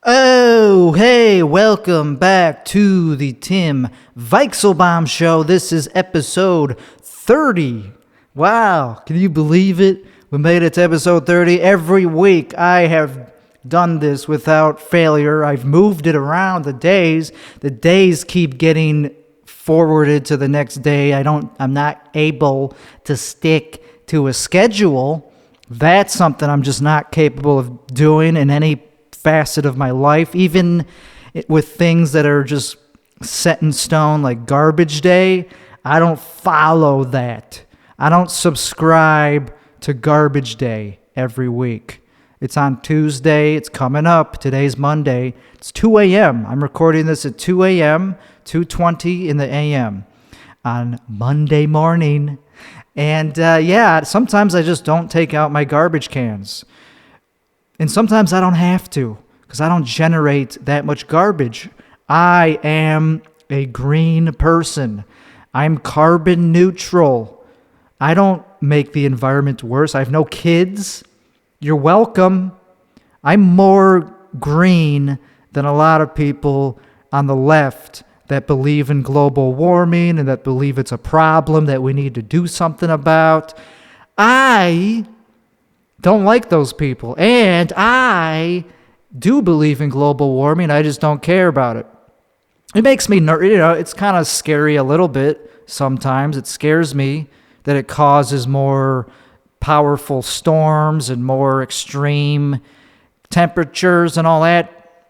Oh, hey, welcome back to the Tim Weichselbaum Show. This is episode 30. Wow, can you believe it? We made it to episode 30. Every week I have done this without failure. I've moved it around the days. The days keep getting forwarded to the next day. I'm not able to stick to a schedule. That's something I'm just not capable of doing in any facet of my life, even with things that are just set in stone, like garbage day. I don't follow that. I don't subscribe to garbage day every week. It's on Tuesday. It's coming up. Today's Monday. It's 2 a.m. I'm recording this at 2 a.m., 2:20 in the a.m. on Monday morning. And sometimes I just don't take out my garbage cans. And sometimes I don't have to, because I don't generate that much garbage. I am a green person. I'm carbon neutral. I don't make the environment worse. I have no kids. You're welcome. I'm more green than a lot of people on the left that believe in global warming and that believe it's a problem that we need to do something about. I don't like those people. And I do believe in global warming. I just don't care about it. It makes me, it's kind of scary a little bit sometimes. It scares me that it causes more powerful storms and more extreme temperatures and all that.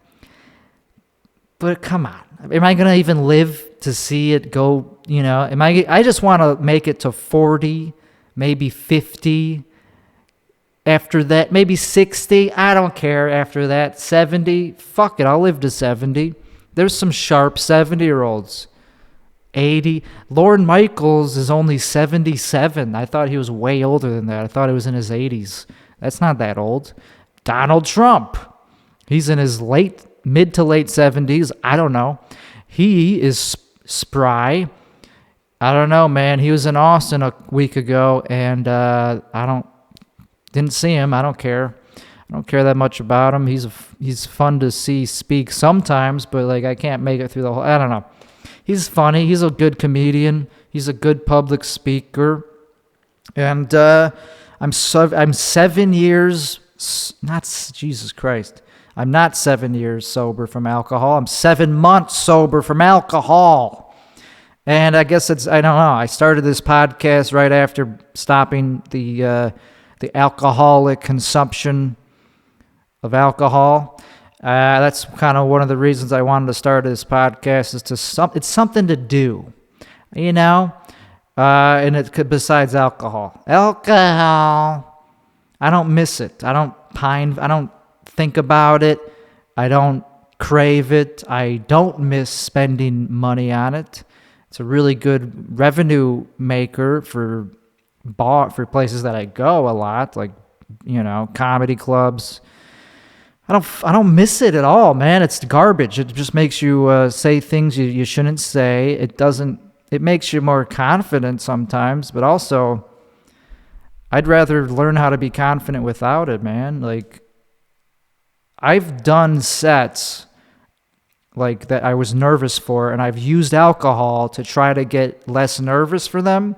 But come on. Am I going to even live to see it go, I just want to make it to 40, maybe 50. After that, maybe 60. I don't care after that. 70. Fuck it. I'll live to 70. There's some sharp 70-year-olds. 80. Lorne Michaels is only 77. I thought he was way older than that. I thought he was in his 80s. That's not that old. Donald Trump. He's in his mid to late 70s. I don't know. He is spry. I don't know, man. He was in Austin a week ago, and didn't see him. I don't care. I don't care that much about him. He's fun to see speak sometimes, but I can't make it through the whole. I don't know. He's funny. He's a good comedian. He's a good public speaker. And I'm 7 years. Not Jesus Christ. I'm not 7 years sober from alcohol. I'm 7 months sober from alcohol. And I guess I don't know. I started this podcast right after stopping the alcoholic consumption of alcohol. That's kind of one of the reasons I wanted to start this podcast. It's something to do, and it could, besides alcohol. Alcohol, I don't miss it. I don't think about it. I don't crave it. I don't miss spending money on it. It's a really good revenue maker for places that I go a lot, like comedy clubs. I don't miss it at all, man. It's garbage. It just makes you say things you shouldn't say. It makes you more confident sometimes, but also I'd rather learn how to be confident without it, man. I've done sets that I was nervous for, and I've used alcohol to try to get less nervous for them.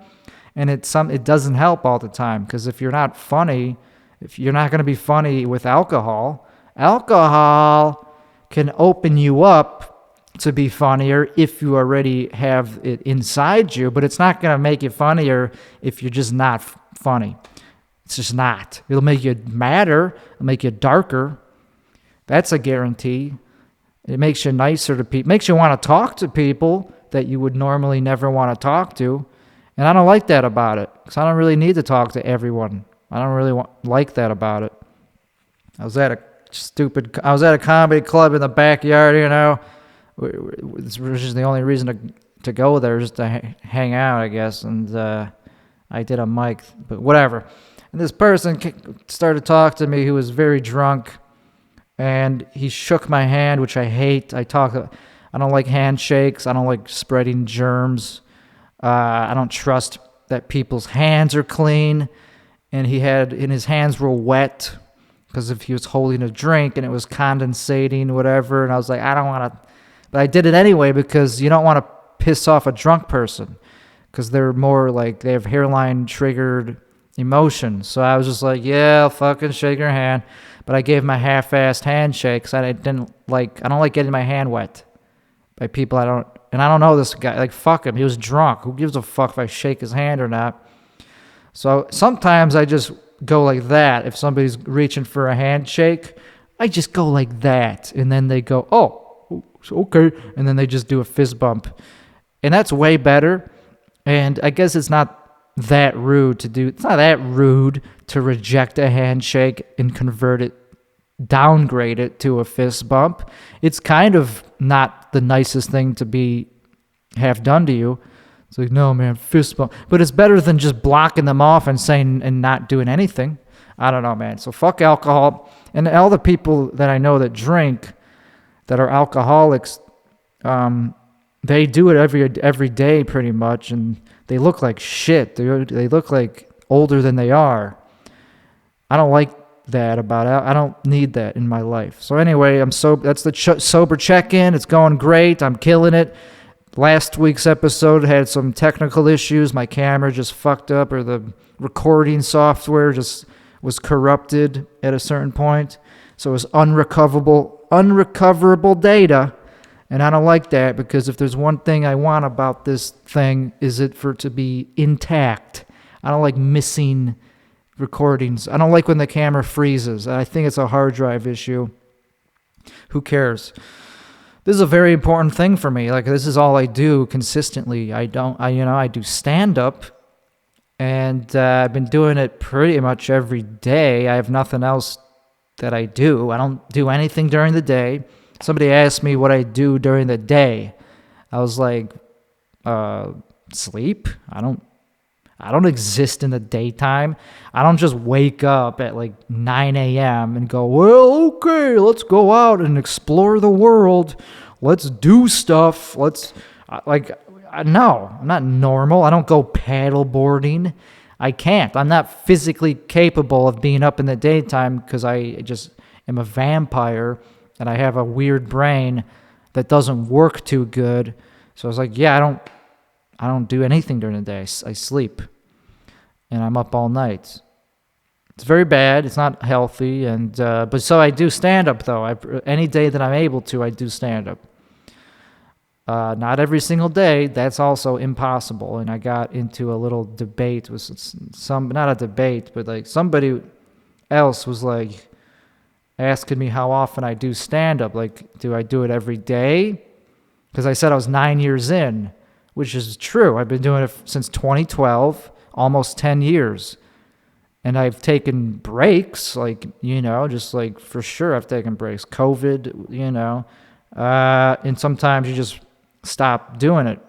And it doesn't help all the time, because if you're not funny, if you're not going to be funny with alcohol can open you up to be funnier if you already have it inside you, but it's not going to make you funnier if you're just not funny. It's just not. It'll make you madder. It'll make you darker. That's a guarantee. It makes you nicer to people. Makes you want to talk to people that you would normally never want to talk to. And I don't like that about it, because I don't really need to talk to everyone. I don't really like that about it. I was at a comedy club in the backyard, which is the only reason to go there, just to hang out, I guess. And I did a mic, but whatever. And this person started talking to me who was very drunk, and he shook my hand, which I hate. I don't like handshakes. I don't like spreading germs. I don't trust that people's hands are clean, and his hands were wet because if he was holding a drink and it was condensating, whatever, and I was like, I don't want to, but I did it anyway because you don't want to piss off a drunk person because they're more like, they have hairline triggered emotions. So I was just like, yeah, I'll fucking shake your hand. But I gave him a half-assed handshake because I don't like getting my hand wet by people I don't know this guy. Like, fuck him. He was drunk. Who gives a fuck if I shake his hand or not? So sometimes I just go like that. If somebody's reaching for a handshake, I just go like that. And then they go, oh, okay. And then they just do a fist bump. And that's way better. And I guess it's not that rude to do. It's not that rude to reject a handshake and downgrade it to a fist bump. It's kind of not the nicest thing to have done to you. It's like, no, man, fist bump. But it's better than just blocking them off and saying and not doing anything. I don't know, man. So fuck alcohol. And all the people that I know that drink, that are alcoholics, they do it every day pretty much, and they look like shit. They look like older than they are. I don't like that about it. I don't need that in my life. So anyway, I'm sober. That's the sober check-in. It's going great. I'm killing it. Last week's episode had some technical issues. My camera just fucked up, or the recording software just was corrupted at a certain point. So it was unrecoverable data. And I don't like that, because if there's one thing I want about this thing, is it for it to be intact. I don't like missing recordings. I don't like when the camera freezes. I think it's a hard drive issue. Who cares? This is a very important thing for me. Like, this is all I do consistently. I do stand-up, and I've been doing it pretty much every day. I have nothing else that I do. I don't do anything during the day. Somebody asked me what I do during the day. I was like, sleep. I don't exist in the daytime. I don't just wake up at like 9 a.m. and go, well, okay, let's go out and explore the world. Let's do stuff. No, I'm not normal. I don't go paddle boarding. I can't. I'm not physically capable of being up in the daytime because I just am a vampire. And I have a weird brain that doesn't work too good. So I was like, yeah, I don't do anything during the day. I sleep. And I'm up all night. It's very bad. It's not healthy. And but so I do stand-up, though. Any day that I'm able to, I do stand-up. Not every single day. That's also impossible. And I got into a little debate with not a debate, but like somebody else was like, asking me how often I do stand-up. Like, do I do it every day? Because I said I was 9 years in, which is true. I've been doing it since 2012, almost 10 years. And I've taken breaks, just like for sure I've taken breaks. COVID, and sometimes you just stop doing it.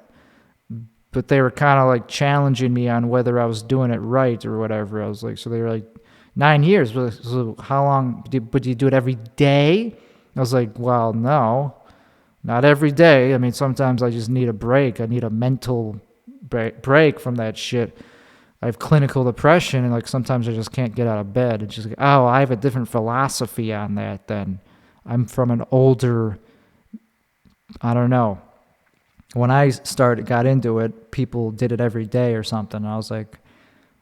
But they were kind of like challenging me on whether I was doing it right or whatever. I was like, so they were like, 9 years. So how long? But do you do it every day? I was like, well, no, not every day. I mean, sometimes I just need a break. I need a mental break from that shit. I have clinical depression, and like sometimes I just can't get out of bed. It's just like, oh, I have a different philosophy on that then. I'm from an older, I don't know. When I got into it, people did it every day or something. And I was like,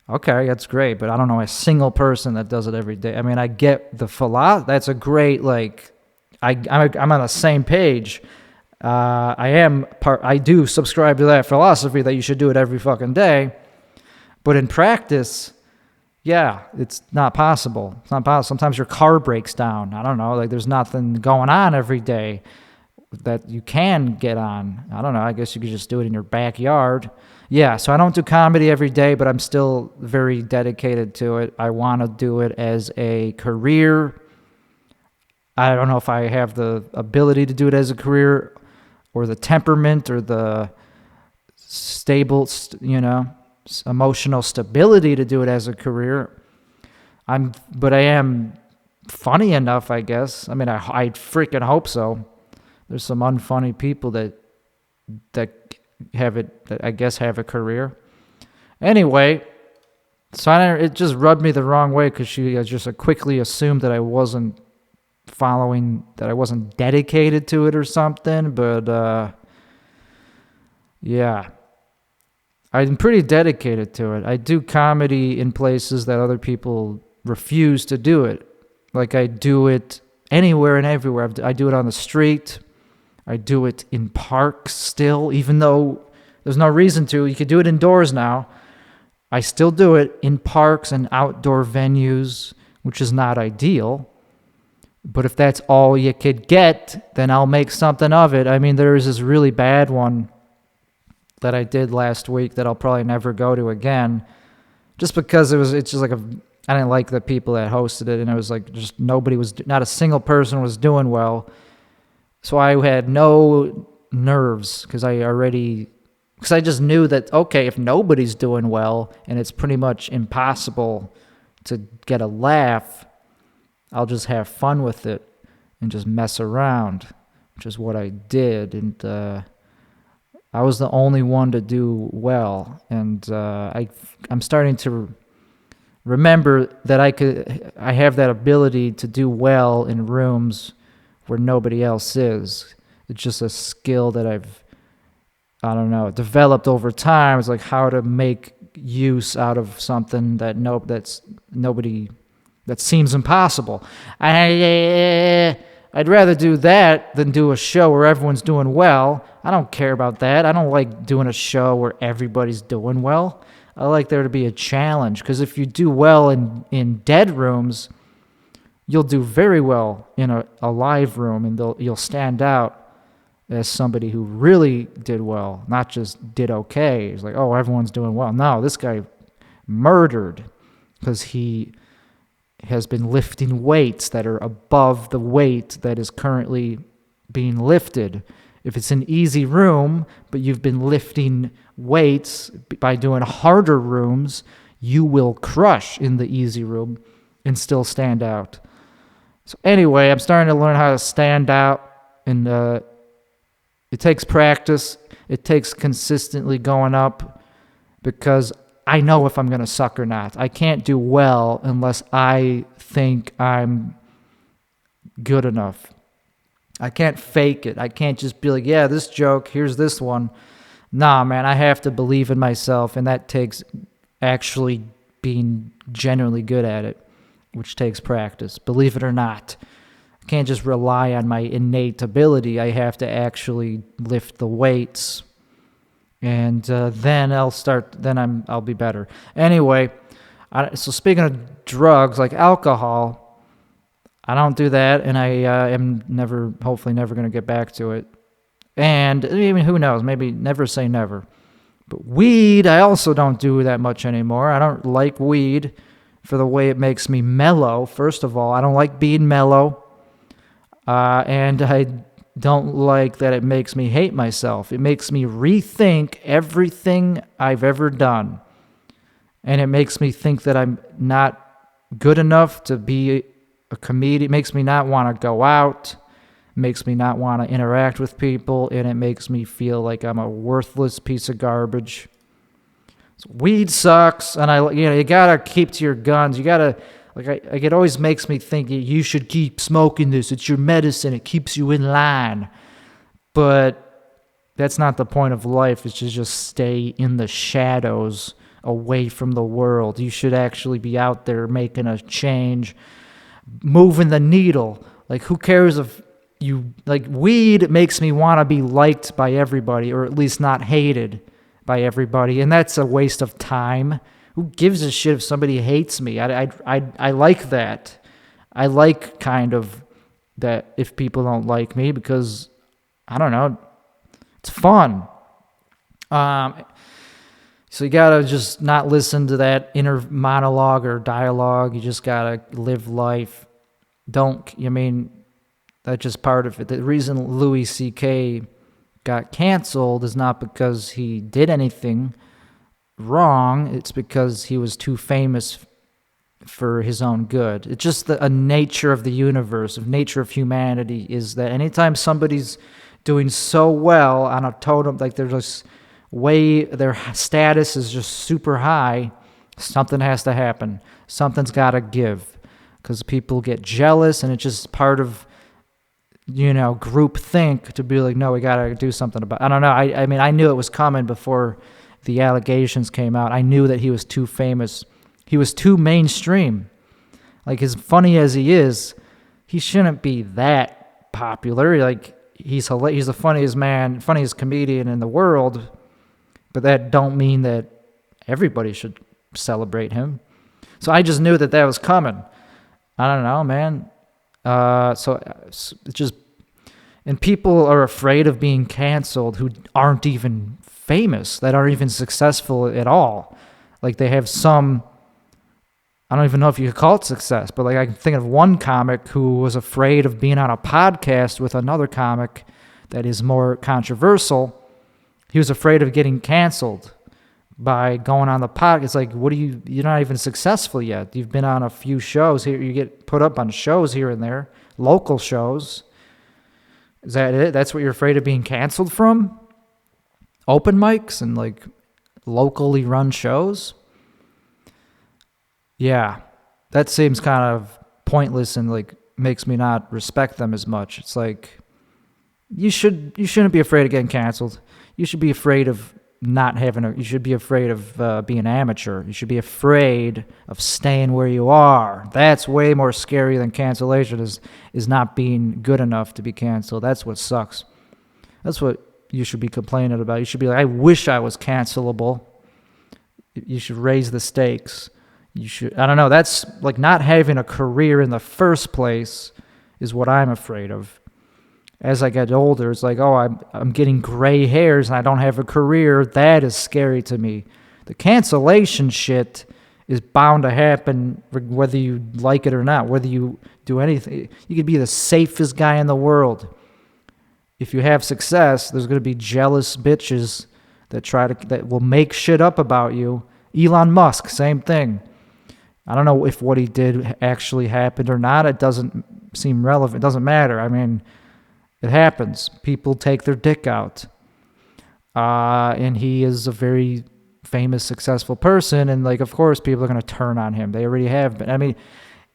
okay, that's great, but I don't know a single person that does it every day. I mean, I get the philosophy. That's a great, I'm on the same page. I do subscribe to that philosophy that you should do it every fucking day. But in practice, yeah, it's not possible. It's not possible. Sometimes your car breaks down. I don't know, like there's nothing going on every day that you can get on. I don't know, I guess you could just do it in your backyard. Yeah, so I don't do comedy every day, but I'm still very dedicated to it. I want to do it as a career. I don't know if I have the ability to do it as a career or the temperament or the stable, emotional stability to do it as a career. But I am funny enough, I guess. I mean, I freaking hope so. There's some unfunny people that have it, that I guess have a career. Anyway, So it just rubbed me the wrong way because she just quickly assumed that I wasn't that I wasn't dedicated to it or something. But yeah, I'm pretty dedicated to it. I do comedy in places that other people refuse to do it. Like I do it anywhere and everywhere. I do it on the street. I do it in parks still, even though there's no reason to. You could do it indoors now. I still do it in parks and outdoor venues, which is not ideal. But if that's all you could get, then I'll make something of it. I mean, there is this really bad one that I did last week that I'll probably never go to again, just because it's just like I didn't like the people that hosted it, and it was like just not a single person was doing well. So I had no nerves because I just knew that, okay, if nobody's doing well and it's pretty much impossible to get a laugh, I'll just have fun with it and just mess around, which is what I did. And I was the only one to do well. And I'm starting to remember that I have that ability to do well in rooms where nobody else is. It's just a skill that I don't know, developed over time. It's like how to make use out of something that seems impossible. I'd rather do that than do a show where everyone's doing well. I don't care about that. I don't like doing a show where everybody's doing well. I like there to be a challenge, because if you do well in dead rooms, you'll do very well in a live room, and you'll stand out as somebody who really did well, not just did okay. It's like, oh, everyone's doing well. No, this guy murdered because he has been lifting weights that are above the weight that is currently being lifted. If it's an easy room, but you've been lifting weights by doing harder rooms, you will crush in the easy room and still stand out. So anyway, I'm starting to learn how to stand out, and it takes practice. It takes consistently going up, because I know if I'm going to suck or not. I can't do well unless I think I'm good enough. I can't fake it. I can't just be like, yeah, this joke, here's this one. Nah, man, I have to believe in myself, and that takes actually being genuinely good at it, which takes practice, believe it or not. I can't just rely on my innate ability. I have to actually lift the weights, and then I'll be better. Anyway, so speaking of drugs, like alcohol, I don't do that, and I am hopefully never going to get back to it. And I mean, who knows? Maybe never say never. But weed, I also don't do that much anymore. I don't like weed for the way it makes me mellow. First of all, I don't like being mellow. And I don't like that it makes me hate myself. It makes me rethink everything I've ever done. And it makes me think that I'm not good enough to be a comedian. It makes me not want to go out. It makes me not want to interact with people. And it makes me feel like I'm a worthless piece of garbage. So weed sucks. And you gotta keep to your guns. You gotta, it always makes me think you should keep smoking this. It's your medicine. It keeps you in line. But that's not the point of life. It's to just stay in the shadows, away from the world. You should actually be out there making a change, moving the needle. Like, who cares if weed makes me want to be liked by everybody, or at least not hated by everybody. And that's a waste of time. Who gives a shit if somebody hates me? I like that. I like kind of that if people don't like me, because, I don't know, it's fun. So you gotta just not listen to that inner monologue or dialogue. You just gotta live life. That's just part of it. The reason Louis C.K. got canceled is not because he did anything wrong. It's because he was too famous for his own good. It's just a nature of the universe, of nature of humanity, is that anytime somebody's doing so well on a totem, like their status is just super high, Something has to happen. Something's got to give, because people get jealous, and it's just part of, group think to be like, no, we got to do something about it. I don't know. I mean, I knew it was coming before the allegations came out. I knew that he was too famous. He was too mainstream. Like, as funny as he is, he shouldn't be that popular. Like, he's the funniest comedian in the world, but that don't mean that everybody should celebrate him. So I just knew that was coming. I don't know, man. So it's just, and people are afraid of being canceled who aren't even famous, that aren't even successful at all. Like, they have some, I don't even know if you could call it success, but like, I can think of one comic who was afraid of being on a podcast with another comic that is more controversial. He was afraid of getting canceled by going on the podcast. It's like, you're not even successful yet. You've been on a few shows here. You get put up on shows here and there, local shows. Is that it? That's what you're afraid of being canceled from? Open mics and like locally run shows? Yeah, that seems kind of pointless and like makes me not respect them as much. It's like, you shouldn't be afraid of getting canceled. You should be afraid of you should be afraid of being an amateur. You should be afraid of staying where you are. That's way more scary than cancellation, is not being good enough to be canceled. That's what sucks. That's what you should be complaining about. You should be like, I wish I was cancelable. You should raise the stakes. I don't know, that's like not having a career in the first place is what I'm afraid of. As I get older, it's like, oh, I'm getting gray hairs and I don't have a career. That is scary to me. The cancellation shit is bound to happen whether you like it or not, whether you do anything. You could be the safest guy in the world. If you have success, there's going to be jealous bitches that will make shit up about you. Elon Musk, same thing. I don't know if what he did actually happened or not. It doesn't seem relevant. It doesn't matter. I mean, it happens. People take their dick out. And he is a very famous, successful person. And, like, of course, people are going to turn on him. They already have been. I mean,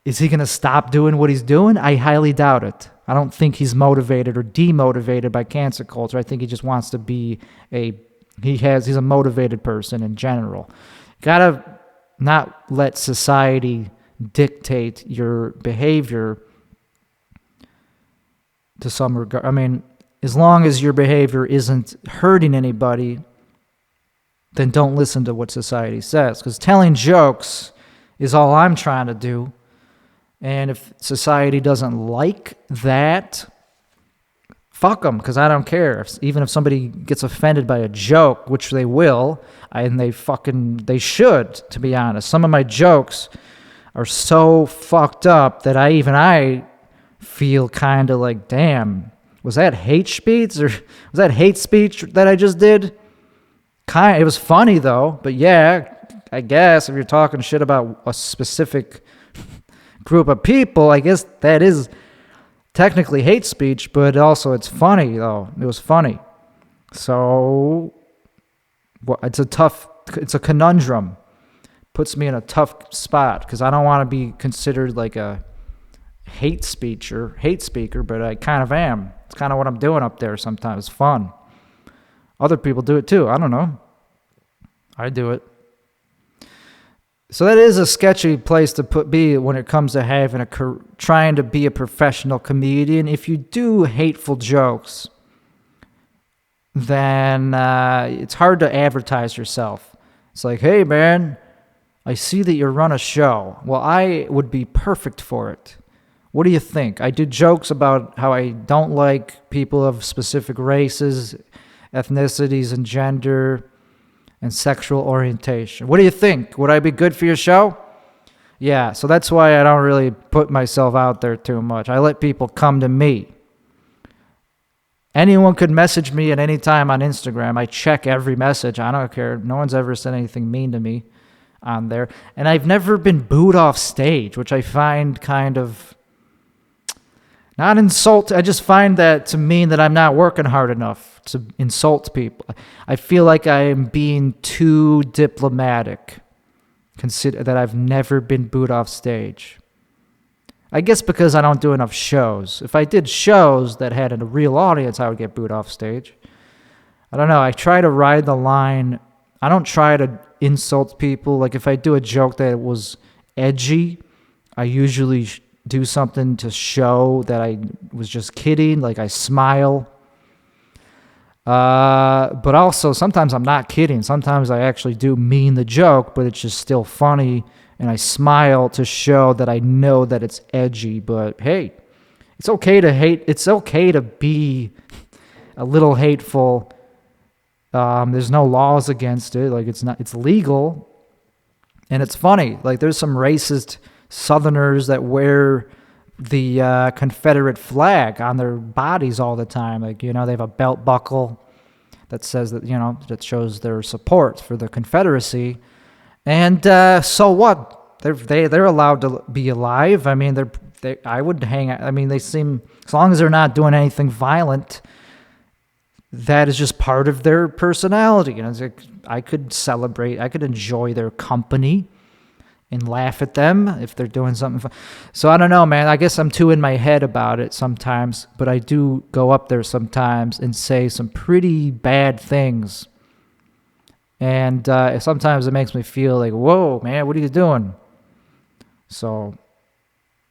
is he going to stop doing what he's doing? I highly doubt it. I don't think he's motivated or demotivated by cancel culture. I think he just wants to be he's a motivated person in general. Gotta not let society dictate your behavior to some regard. I mean, as long as your behavior isn't hurting anybody, then don't listen to what society says. Because telling jokes is all I'm trying to do. And if society doesn't like that, fuck them, because I don't care. Even if somebody gets offended by a joke, which they will, and they should, to be honest. Some of my jokes are so fucked up that I feel kind of like, damn, was that hate speech that I just did? It was funny though, but yeah, I guess if you're talking shit about a specific group of people, I guess that is technically hate speech, but also it's funny though. It was funny. So it's a conundrum. Puts me in a tough spot because I don't want to be considered like a hate speaker, but I kind of am. It's kind of what I'm doing up there sometimes. It's fun. Other people do it too. I don't know. I do it. So that is a sketchy place to be when it comes to having trying to be a professional comedian. If you do hateful jokes, then it's hard to advertise yourself. It's like, hey man, I see that you run a show. Well, I would be perfect for it. What do you think? I do jokes about how I don't like people of specific races, ethnicities, and gender, and sexual orientation. What do you think? Would I be good for your show? Yeah, so that's why I don't really put myself out there too much. I let people come to me. Anyone could message me at any time on Instagram. I check every message. I don't care. No one's ever said anything mean to me on there. And I've never been booed off stage, which I find kind of not insult. I just find that to mean that I'm not working hard enough to insult people. I feel like I am being too diplomatic consider that I've never been booed off stage. I guess because I don't do enough shows. If I did shows that had a real audience, I would get booed off stage. I don't know. I try to ride the line. I don't try to insult people. Like if I do a joke that was edgy, I usually do something to show that I was just kidding. Like I smile. But also sometimes I'm not kidding. Sometimes I actually do mean the joke, but it's just still funny. And I smile to show that I know that it's edgy. But hey, it's okay to hate. It's okay to be a little hateful. There's no laws against it. Like it's legal. And it's funny. Like there's some racist Southerners that wear the Confederate flag on their bodies all the time. Like, they have a belt buckle that says that, that shows their support for the Confederacy. And so what? They're allowed to be alive. I mean, I would hang out. I mean, they seem, as long as they're not doing anything violent, that is just part of their personality. It's like, I could celebrate, I could enjoy their company and laugh at them if they're doing something fun. So I don't know, man. I guess I'm too in my head about it sometimes, but I do go up there sometimes and say some pretty bad things. And sometimes it makes me feel like, whoa, man, what are you doing? So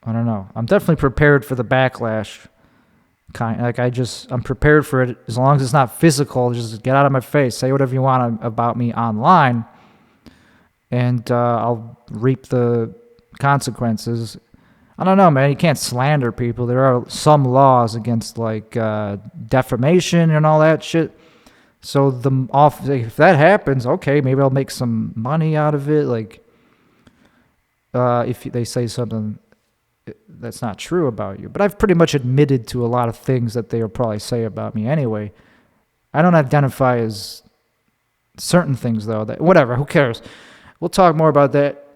I don't know. I'm definitely prepared for the backlash. I'm prepared for it as long as it's not physical. Just get out of my face. Say whatever you want about me online. And I'll reap the consequences. I don't know, man. You can't slander people. There are some laws against defamation and all that shit. So if that happens, okay, maybe I'll make some money out of it. Like if they say something that's not true about you. But I've pretty much admitted to a lot of things that they'll probably say about me anyway. I don't identify as certain things though. Whatever. Who cares? We'll talk more about that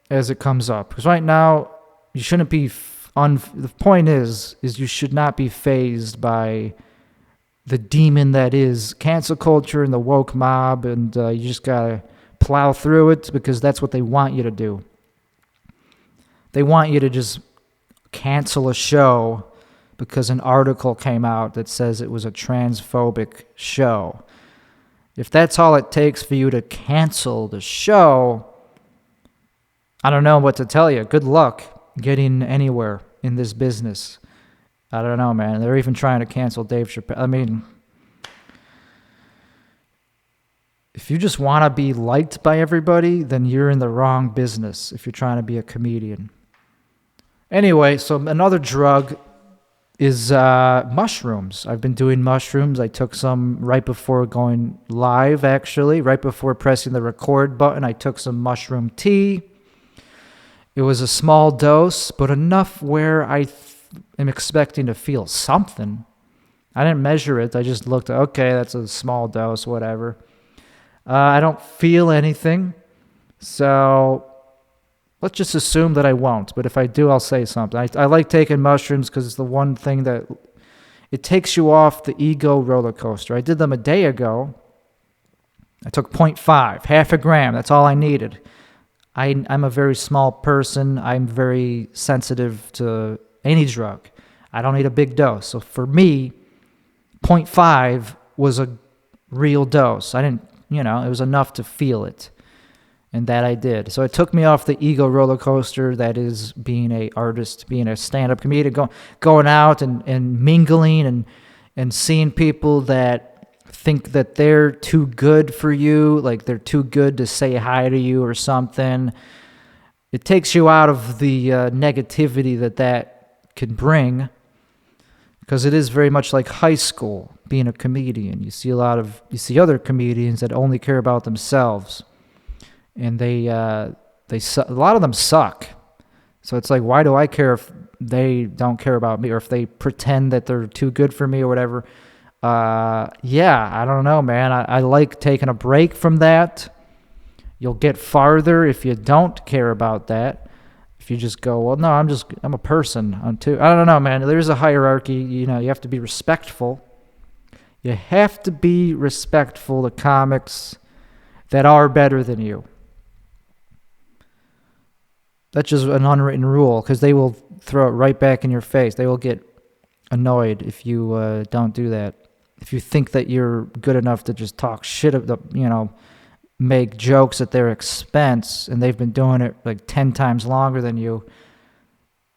as it comes up. Because right now, you shouldn't be... the point is you should not be fazed by the demon that is cancel culture and the woke mob, and you just gotta plow through it because that's what they want you to do. They want you to just cancel a show because an article came out that says it was a transphobic show. If that's all it takes for you to cancel the show, I don't know what to tell you. Good luck getting anywhere in this business. I don't know, man. They're even trying to cancel Dave Chappelle. I mean, if you just want to be liked by everybody, then you're in the wrong business if you're trying to be a comedian. Anyway, so another drug is mushrooms. I've been doing mushrooms. I took some right before going live, actually. Right before pressing the record button, I took some mushroom tea. It was a small dose, but enough where I am expecting to feel something. I didn't measure it. I just looked, okay, that's a small dose, whatever. I don't feel anything, so let's just assume that I won't. But if I do, I'll say something. I like taking mushrooms because it's the one thing that it takes you off the ego roller coaster. I did them a day ago. I took 0.5, half a gram. That's all I needed. I'm a very small person. I'm very sensitive to any drug. I don't need a big dose. So for me, 0.5 was a real dose. I didn't, it was enough to feel it. And that I did. So it took me off the ego roller coaster that is being an artist, being a stand-up comedian, going out and mingling and seeing people that think that they're too good for you, like they're too good to say hi to you or something. It takes you out of the negativity that can bring, because it is very much like high school, being a comedian. You see other comedians that only care about themselves. And a lot of them suck. So it's like, why do I care if they don't care about me or if they pretend that they're too good for me or whatever? I don't know, man. I like taking a break from that. You'll get farther if you don't care about that. If you just go, well, no, I'm a person. I don't know, man. There's a hierarchy. You have to be respectful. You have to be respectful to comics that are better than you. That's just an unwritten rule, because they will throw it right back in your face. They will get annoyed if you don't do that. If you think that you're good enough to just talk shit, make jokes at their expense, and they've been doing it like 10 times longer than you,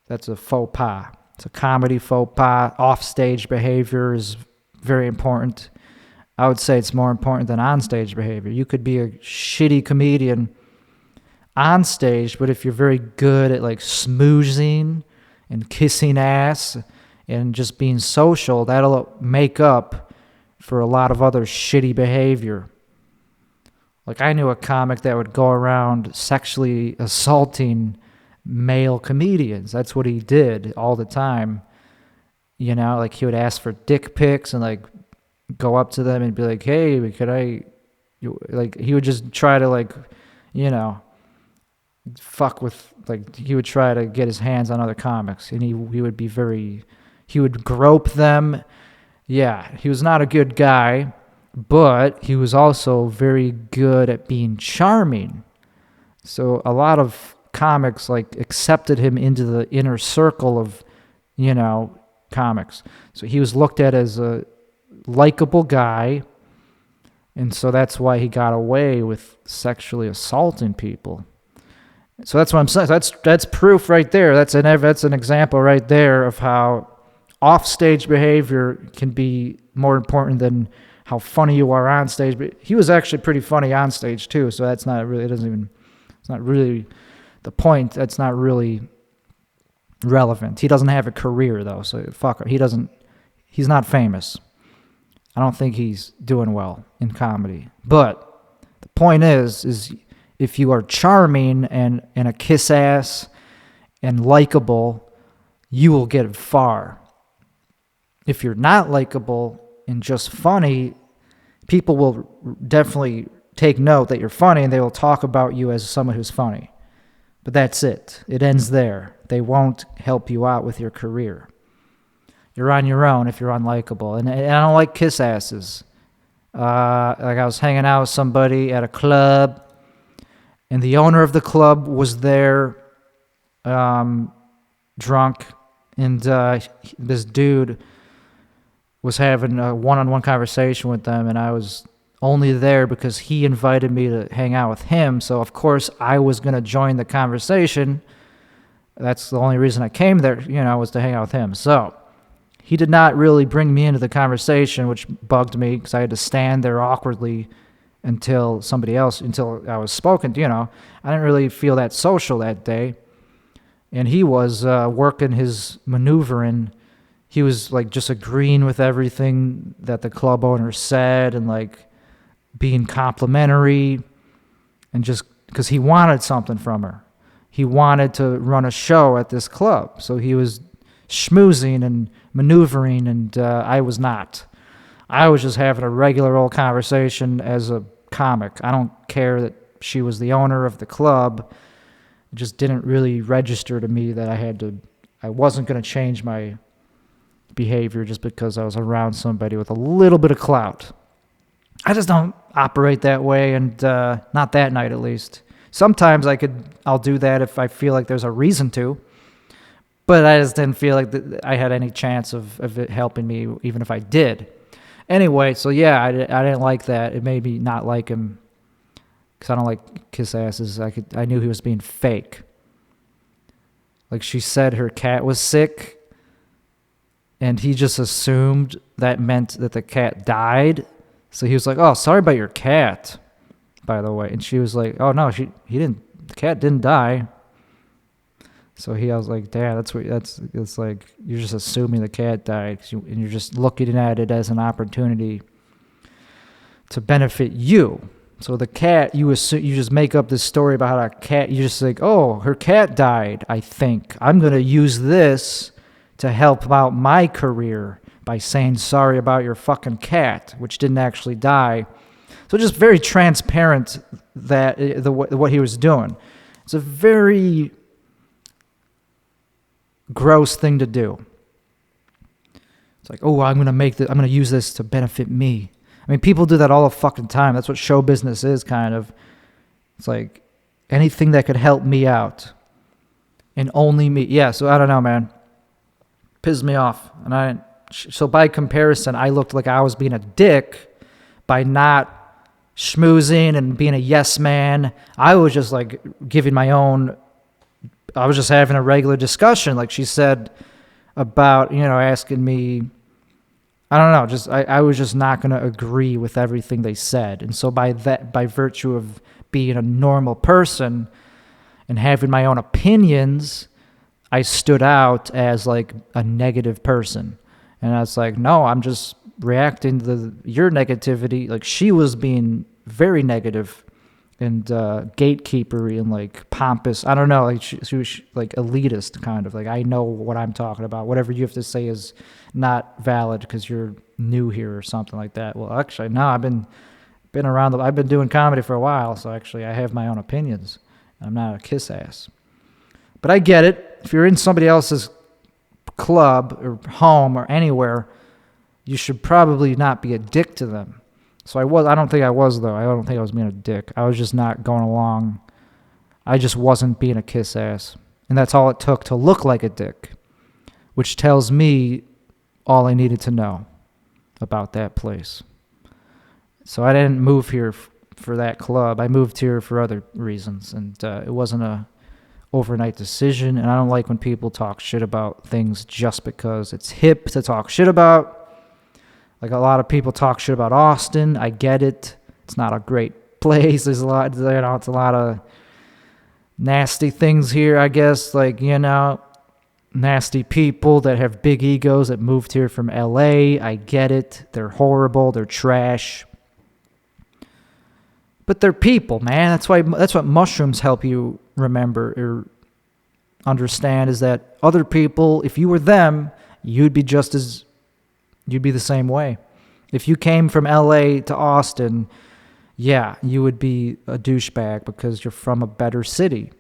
that's a faux pas. It's a comedy faux pas. Offstage behavior is very important. I would say it's more important than onstage behavior. You could be a shitty comedian on stage, but if you're very good at like smoozing and kissing ass and just being social, that'll make up for a lot of other shitty behavior. Like, I knew a comic that would go around sexually assaulting male comedians. That's what he did all the time. Like, he would ask for dick pics and like go up to them and be like, hey, could I, like, he would just try to like, fuck with, like, he would try to get his hands on other comics, and he would grope them. Yeah, he was not a good guy, but he was also very good at being charming. So a lot of comics like accepted him into the inner circle of, comics. So he was looked at as a likable guy, and so that's why he got away with sexually assaulting people. So that's what I'm saying. That's proof right there. That's an example right there of how offstage behavior can be more important than how funny you are on stage. But he was actually pretty funny on stage too. So that's not really. It's not really the point. That's not really relevant. He doesn't have a career though. So fuck him. He's not famous. I don't think he's doing well in comedy. But the point is if you are charming and a kiss ass and likable, you will get far. If you're not likable and just funny, people will definitely take note that you're funny, and they will talk about you as someone who's funny. But that's it. It ends there. They won't help you out with your career. You're on your own if you're unlikable. And I don't like kiss asses. Like, I was hanging out with somebody at a club, and the owner of the club was there, drunk, and this dude was having a one-on-one conversation with them, and I was only there because he invited me to hang out with him. So of course I was going to join the conversation. That's the only reason I came there, was to hang out with him. So he did not really bring me into the conversation, which bugged me because I had to stand there awkwardly until I was spoken to. I didn't really feel that social that day. And he was working his maneuvering. He was like just agreeing with everything that the club owner said, and like being complimentary, and just because he wanted something from her. He wanted to run a show at this club. So he was schmoozing and maneuvering, and I was not. I was just having a regular old conversation as a comic. I don't care that she was the owner of the club. It just didn't really register to me that I wasn't going to change my behavior just because I was around somebody with a little bit of clout. I just don't operate that way, and not that night at least. Sometimes I'll do that if I feel like there's a reason to, but I just didn't feel like I had any chance of it helping me, even if I did. Anyway, so yeah, I didn't like that. It made me not like him because I don't like kiss asses. I knew he was being fake. Like, she said her cat was sick, and he just assumed that meant that the cat died. So he was like, "Oh, sorry about your cat, by the way." And she was like, "Oh no, the cat didn't die." So I was like, "Damn, it's like you're just assuming the cat died, and you're just looking at it as an opportunity to benefit you." So the cat, you just make up this story about how a cat. You just like, "Oh, her cat died. I think I'm gonna use this to help out my career by saying sorry about your fucking cat, which didn't actually die." So just very transparent that what he was doing. It's a very gross thing to do. It's like, "Oh, I'm gonna use this to benefit me." I mean, people do that all the fucking time. That's what show business is, kind of. It's like anything that could help me out. and only me. Yeah, so I don't know, man. Pissed me off. So by comparison, I looked like I was being a dick by not schmoozing and being a yes man. I was just like giving my own, I was just having a regular discussion, like she said, about, asking me, I don't know, just I was just not going to agree with everything they said. And so by virtue of being a normal person and having my own opinions, I stood out as like a negative person. And I was like, no, I'm just reacting to your negativity. Like, she was being very negative and gatekeepery and like pompous. I don't know, like she was like elitist kind of. Like, I know what I'm talking about. Whatever you have to say is not valid because you're new here or something like that. Well, actually, no, I've been around. I've been doing comedy for a while, so actually I have my own opinions. I'm not a kiss ass. But I get it. If you're in somebody else's club or home or anywhere, you should probably not be a dick to them. So I don't think I was, though. I don't think I was being a dick. I was just not going along. I just wasn't being a kiss ass. And that's all it took to look like a dick, which tells me all I needed to know about that place. So I didn't move here for that club. I moved here for other reasons, and it wasn't a overnight decision. And I don't like when people talk shit about things just because it's hip to talk shit about. Like, a lot of people talk shit about Austin. I get it. It's not a great place. There's a lot, it's a lot of nasty things here, I guess. Like, nasty people that have big egos that moved here from LA. I get it. They're horrible. They're trash. But they're people, man. That's what mushrooms help you remember or understand, is that other people, if you were them, you'd be the same way. If you came from LA to Austin, yeah, you would be a douchebag because you're from a better city.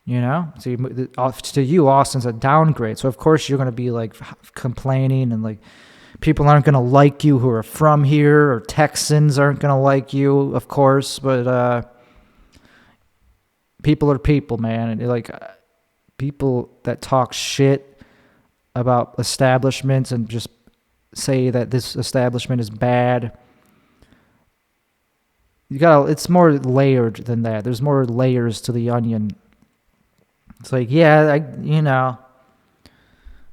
So to you, Austin's a downgrade. So of course you're going to be like complaining, and like people aren't going to like you who are from here, or Texans aren't going to like you, of course. But people are people, man. And like, people that talk shit about establishments and just say that this establishment is bad, it's more layered than that. There's more layers to the onion. It's like, yeah, I don't know.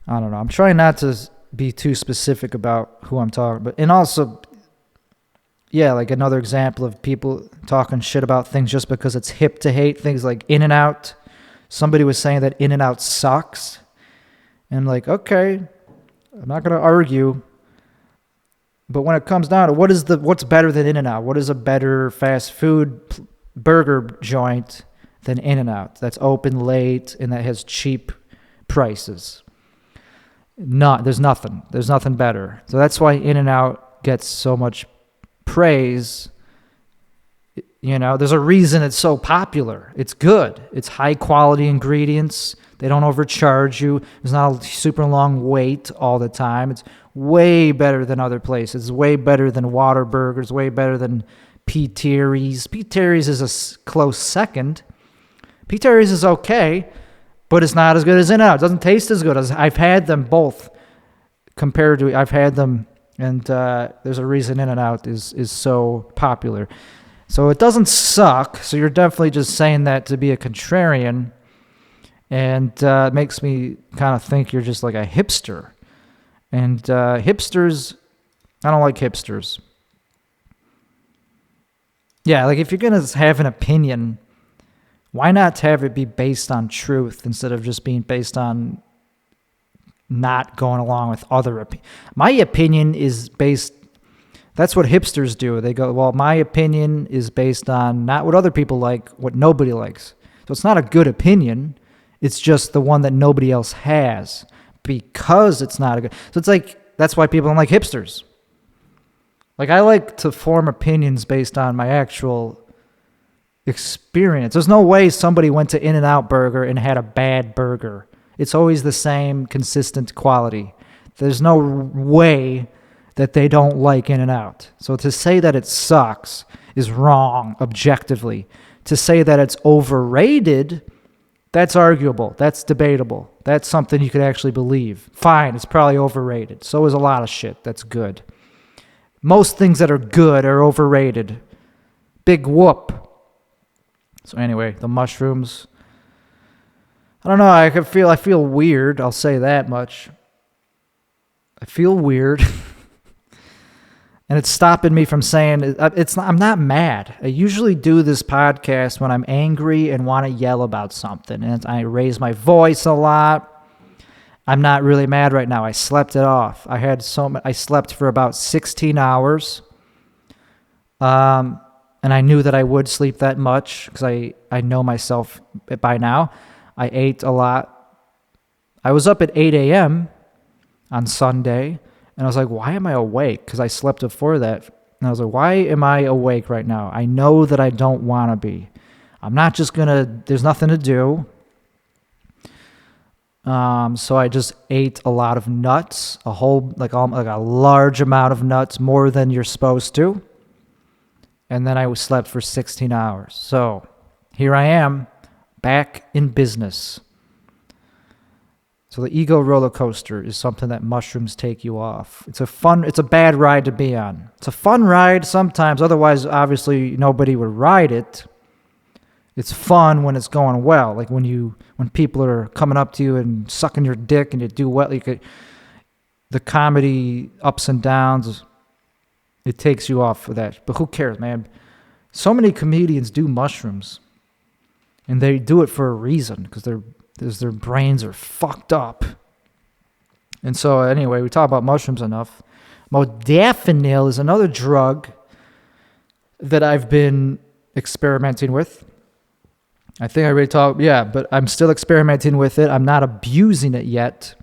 I'm trying not to be too specific about who I'm talking about. And also, yeah, like another example of people talking shit about things just because it's hip to hate things, like In-N-Out. Somebody was saying that In-N-Out sucks. And like, okay, I'm not going to argue. But when it comes down to what's better than In-N-Out? What is a better fast food burger joint than In-N-Out that's open late and that has cheap prices? There's nothing. There's nothing better. So that's why In-N-Out gets so much praise. There's a reason it's so popular. It's good. It's high quality ingredients. They don't overcharge you. There's not a super long wait all the time. It's way better than other places. It's way better than Whataburgers, way better than P. Terry's. P. Terry's is a close second. P. Terry's is okay, but it's not as good as In-N-Out. It doesn't taste as good. I've had them both I've had them, and there's a reason In-N-Out is so popular. So it doesn't suck. So you're definitely just saying that to be a contrarian, and it makes me kind of think you're just like a hipster. And hipsters, I don't like hipsters. Yeah, like if you're going to have an opinion, why not have it be based on truth instead of just being based on not going along with other opinions? My opinion is based, that's what hipsters do. They go, well, my opinion is based on not what other people like, what nobody likes. So it's not a good opinion. It's just the one that nobody else has, because it's not a good. So it's like, that's why people don't like hipsters. Like, I like to form opinions based on my actual experience. There's no way somebody went to In-N-Out Burger and had a bad burger. It's always the same consistent quality. There's no way that they don't like In-N-Out. So to say that it sucks is wrong objectively. To say that it's overrated That's arguable. That's debatable. That's something you could actually believe. Fine, it's probably overrated. So is a lot of shit that's good. Most things that are good are overrated. Big whoop. So anyway, the mushrooms. I don't know. I feel weird. I'll say that much. I feel weird. And it's stopping me from saying I'm not mad. I usually do this podcast when I'm angry and want to yell about something, and I raise my voice a lot. I'm not really mad right now. I slept it off. I slept for about 16 hours. And I knew that I would sleep that much because I know myself by now. I ate a lot. I was up at 8 a.m. on Sunday. And I was like, why am I awake? Because I slept before that. And I was like, why am I awake right now? I know that I don't want to be. I'm not just going to, there's nothing to do. So I just ate a lot of nuts, a large amount of nuts, more than you're supposed to. And then I slept for 16 hours. So here I am, back in business. So the ego roller coaster is something that mushrooms take you off. It's a bad ride to be on. It's a fun ride sometimes. Otherwise, obviously, nobody would ride it. It's fun when it's going well. Like when people are coming up to you and sucking your dick and you do well. The comedy ups and downs, it takes you off of that. But who cares, man? So many comedians do mushrooms. And they do it for a reason because their brains are fucked up. And so anyway, we talk about mushrooms enough. Modafinil is another drug that I've been experimenting with. I think I already talked, but I'm still experimenting with it. I'm not abusing it yet.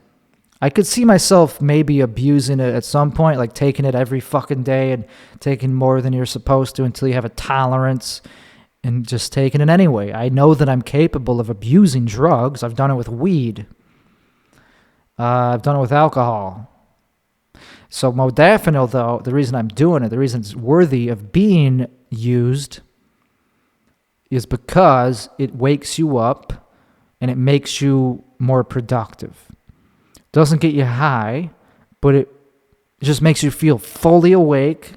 I could see myself maybe abusing it at some point, like taking it every fucking day and taking more than you're supposed to until you have a tolerance and just taking it anyway. I know that I'm capable of abusing drugs. I've done it with weed. I've done it with alcohol. So modafinil, though, the reason I'm doing it, the reason it's worthy of being used is because it wakes you up and it makes you more productive. Doesn't get you high, but it just makes you feel fully awake.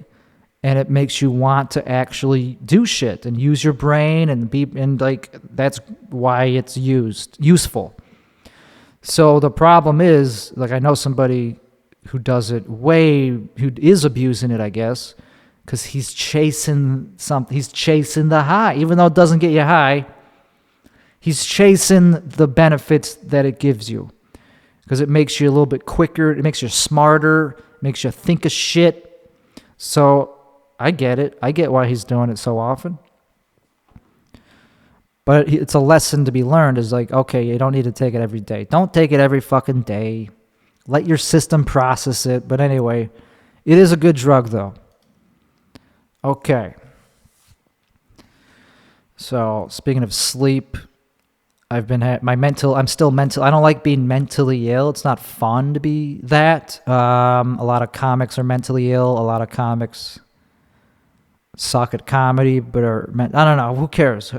And it makes you want to actually do shit and use your brain and that's why it's useful. So the problem is, like, I know somebody who does it who is abusing it, I guess, because he's chasing something. He's chasing the high, even though it doesn't get you high. He's chasing the benefits that it gives you because it makes you a little bit quicker. It makes you smarter. Makes you think of shit. So I get it. I get why he's doing it so often. But it's a lesson to be learned is like, okay, you don't need to take it every day. Don't take it every fucking day. Let your system process it. But anyway, it is a good drug though. Okay. So speaking of sleep, I'm still mental. I don't like being mentally ill. It's not fun to be that. A lot of comics are mentally ill. A lot of comics suck at comedy, but I don't know. Who cares?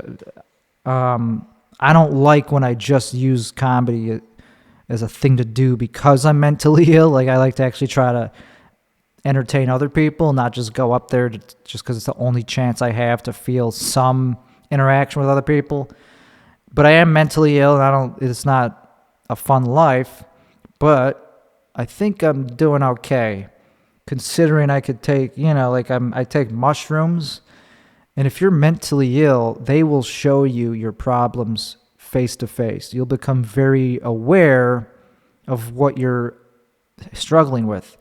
I don't like when I just use comedy as a thing to do because I'm mentally ill. Like I like to actually try to entertain other people, not just go up there just because it's the only chance I have to feel some interaction with other people. But I am mentally ill, and it's not a fun life. But I think I'm doing okay. Considering I could take, I take mushrooms, and if you're mentally ill, they will show you your problems face to face. You'll become very aware of what you're struggling with.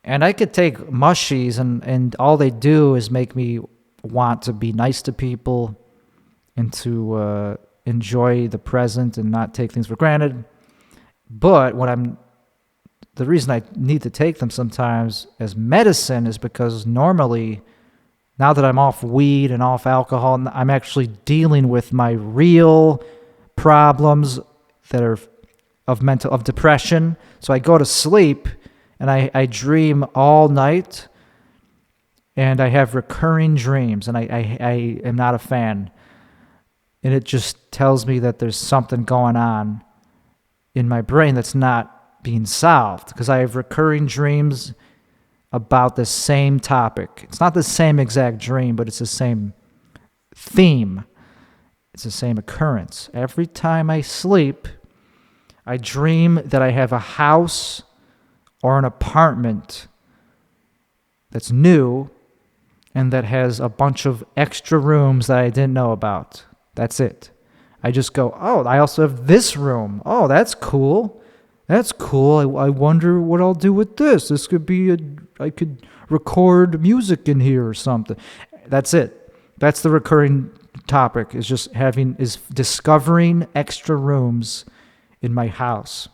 And I could take mushies, and all they do is make me want to be nice to people and to enjoy the present and not take things for granted. But the reason I need to take them sometimes as medicine is because normally, now that I'm off weed and off alcohol, I'm actually dealing with my real problems that are of depression. So I go to sleep and I dream all night and I have recurring dreams, and I am not a fan. And it just tells me that there's something going on in my brain that's not being solved, because I have recurring dreams about the same topic. It's not the same exact dream, but it's the same theme. It's the same occurrence. Every time I sleep, I dream that I have a house or an apartment that's new and that has a bunch of extra rooms that I didn't know about. That's it. I just go, oh, I also have this room. Oh, that's cool. That's cool. I wonder what I'll do with this. This could be I could record music in here or something. That's it. That's the recurring topic, is discovering extra rooms in my house.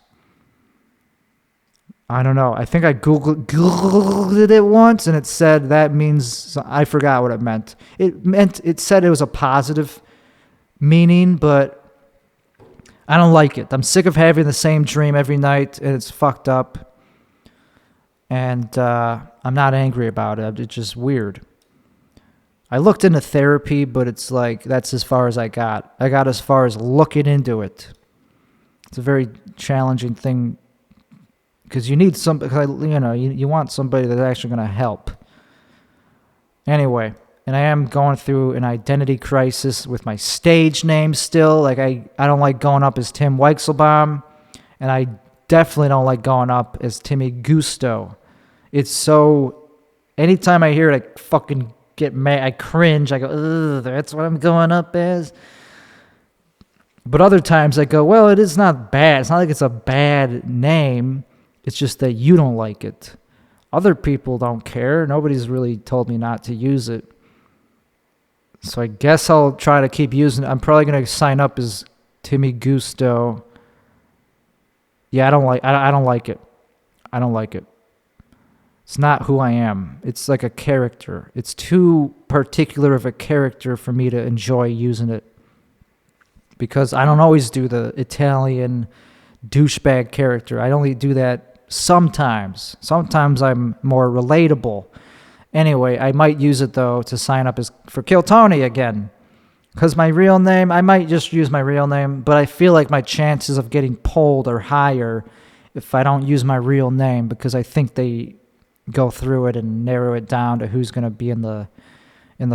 I don't know. I think I Googled it once, and it said that means, I forgot what it meant. It said it was a positive meaning, but I don't like it. I'm sick of having the same dream every night, and it's fucked up. And I'm not angry about it. It's just weird. I looked into therapy, but it's like, that's as far as I got. I got as far as looking into it. It's a very challenging thing, because you need you want somebody that's actually going to help. Anyway, and I am going through an identity crisis with my stage name still. Like, I don't like going up as Tim Weichselbaum, and I definitely don't like going up as Timmy Gusto. It's so, anytime I hear it, I fucking get mad. I cringe. I go, ugh, that's what I'm going up as. But other times I go, well, it is not bad. It's not like it's a bad name. It's just that you don't like it. Other people don't care. Nobody's really told me not to use it. So I guess I'll try to keep using it. I'm probably going to sign up as Timmy Gusto. Yeah, I don't like it. I don't like it. It's not who I am. It's like a character. It's too particular of a character for me to enjoy using it, because I don't always do the Italian douchebag character. I only do that sometimes. Sometimes I'm more relatable. Anyway, I might use it, though, to sign up for Kill Tony again. Because my real name, I might just use my real name, but I feel like my chances of getting pulled are higher if I don't use my real name, because I think they go through it and narrow it down to who's going to be in the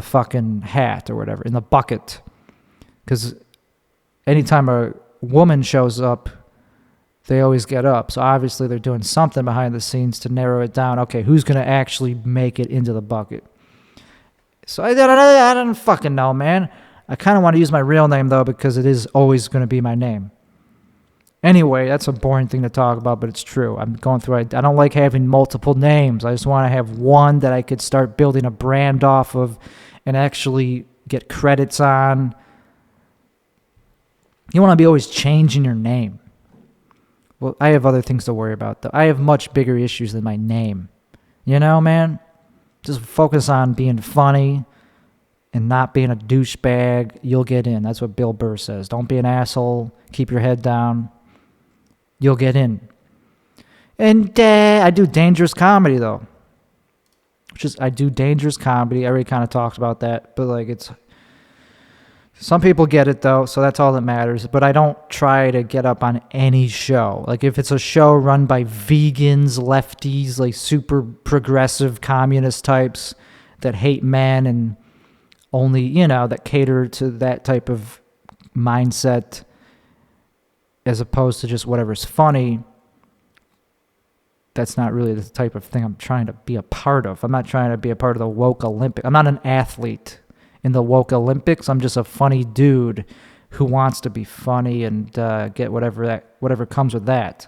fucking hat or whatever, in the bucket. Because anytime a woman shows up, they always get up. So obviously they're doing something behind the scenes to narrow it down. Okay, who's going to actually make it into the bucket? So I don't fucking know, man. I kind of want to use my real name, though, because it is always going to be my name. Anyway, that's a boring thing to talk about, but it's true. I'm going through, I don't like having multiple names. I just want to have one that I could start building a brand off of and actually get credits on. You want to be always changing your name. Well, I have other things to worry about, though. I have much bigger issues than my name. You know, man? Just focus on being funny and not being a douchebag. You'll get in. That's what Bill Burr says. Don't be an asshole. Keep your head down. You'll get in. And I do dangerous comedy, though. I do dangerous comedy. I already kind of talked about that. But, like, it's... Some people get it, though, so that's all that matters. But I don't try to get up on any show. Like, if it's a show run by vegans, lefties, like super progressive communist types that hate men and only, that cater to that type of mindset as opposed to just whatever's funny, that's not really the type of thing I'm trying to be a part of. I'm not trying to be a part of the woke Olympics. I'm not an athlete in the woke Olympics. I'm just a funny dude who wants to be funny and get whatever comes with that.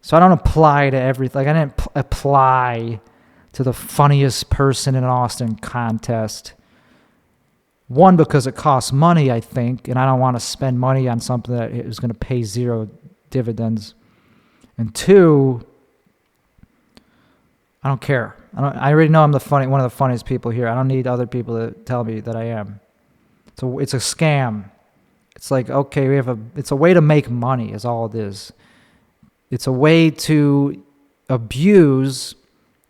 So I don't apply to everything. Like, I didn't apply to the funniest person in an Austin contest. One, because it costs money, I think, and I don't want to spend money on something that is going to pay zero dividends. And two, I don't care. I already know I'm one of the funniest people here. I don't need other people to tell me that I am. So it's a scam. It's like, okay, it's a way to make money is all it is. It's a way to abuse.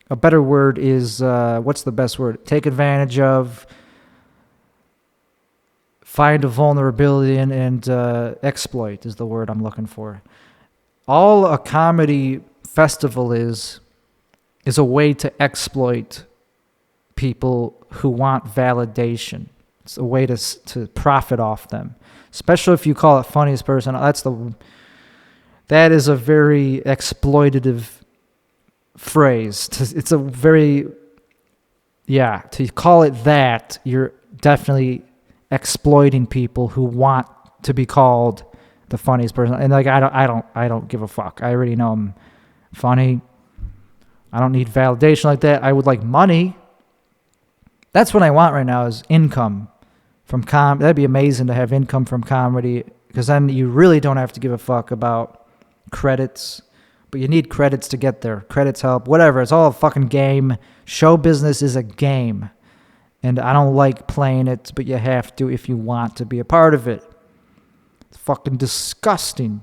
A better word is, what's the best word? Take advantage of, find a vulnerability and exploit is the word I'm looking for. All a comedy festival is a way to exploit people who want validation. It's a way to profit off them, especially if you call it funniest person. That is a very exploitative phrase. It's a very, to call it that, you're definitely exploiting people who want to be called the funniest person. And like, I don't give a fuck. I already know I'm funny. I don't need validation like that. I would like money. That's what I want right now, is income from that'd be amazing to have income from comedy, because then you really don't have to give a fuck about credits. But you need credits to get there. Credits help, whatever. It's all a fucking game. Show business is a game. And I don't like playing it, but you have to if you want to be a part of it. It's fucking disgusting.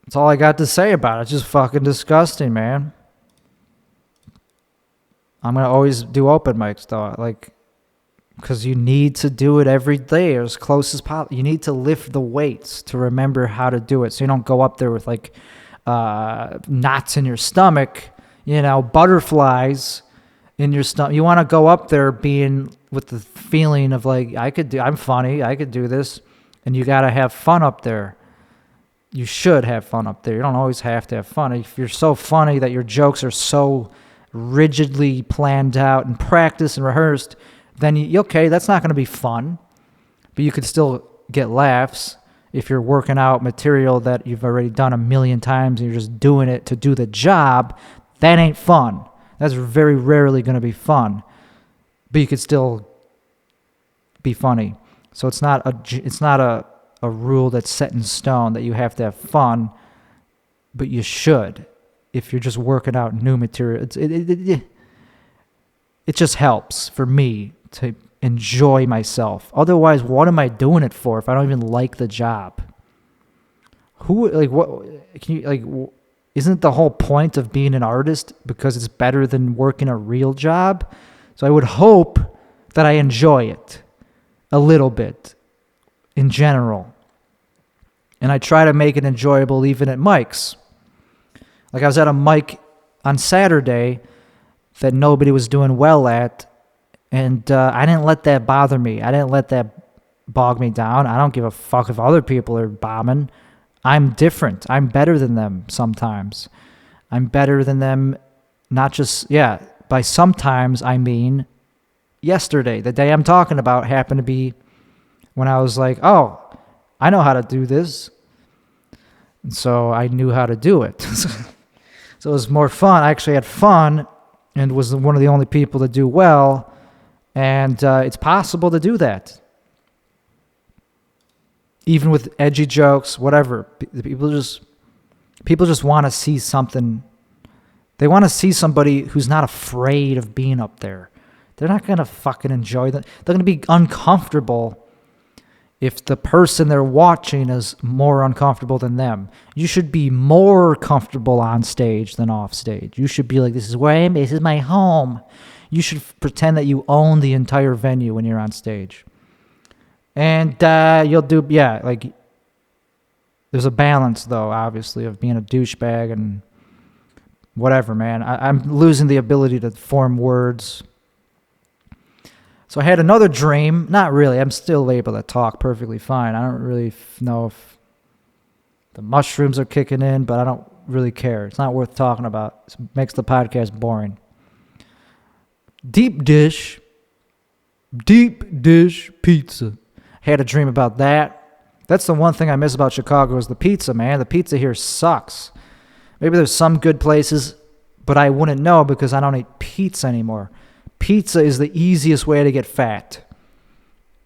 That's all I got to say about it. It's just fucking disgusting, man. I'm going to always do open mics, though. Like, because you need to do it every day or as close as possible. You need to lift the weights to remember how to do it, so you don't go up there with, like, knots in your stomach, butterflies in your stomach. You want to go up there being with the feeling of, like, I'm funny, I could do this, and you got to have fun up there. You should have fun up there. You don't always have to have fun. If you're so funny that your jokes are so rigidly planned out and practiced and rehearsed, then okay, that's not going to be fun. But you could still get laughs if you're working out material that you've already done a million times and you're just doing it to do the job. That ain't fun. That's very rarely going to be fun. But you could still be funny. So it's not a rule that's set in stone that you have to have fun, but you should. If you're just working out new material, it just helps for me to enjoy myself. Otherwise, what am I doing it for if I don't even like the job? Isn't the whole point of being an artist because it's better than working a real job? So I would hope that I enjoy it a little bit in general. And I try to make it enjoyable even at mics. Like, I was at a mic on Saturday that nobody was doing well at, and I didn't let that bother me. I didn't let that bog me down. I don't give a fuck if other people are bombing. I'm different. I'm better than them sometimes. I'm better than them, not just, by sometimes I mean yesterday. The day I'm talking about happened to be when I was like, oh, I know how to do this. And so I knew how to do it. So it was more fun. I actually had fun and was one of the only people to do well. And it's possible to do that. Even with edgy jokes, whatever. People just want to see something. They want to see somebody who's not afraid of being up there. They're not going to fucking enjoy that. They're going to be uncomfortable if the person they're watching is more uncomfortable than them. You should be more comfortable on stage than off stage. You should be like, this is where I am, this is my home. You should pretend that you own the entire venue when you're on stage. And you'll do, there's a balance, though, obviously, of being a douchebag and whatever, man. I'm losing the ability to form words. So I had another dream. Not really. I'm still able to talk perfectly fine. I don't really know if the mushrooms are kicking in, but I don't really care. It's not worth talking about. It makes the podcast boring. Deep dish pizza. Had a dream about that. That's the one thing I miss about Chicago is the pizza, man. The pizza here sucks. Maybe there's some good places, but I wouldn't know because I don't eat pizza anymore. Pizza is the easiest way to get fat.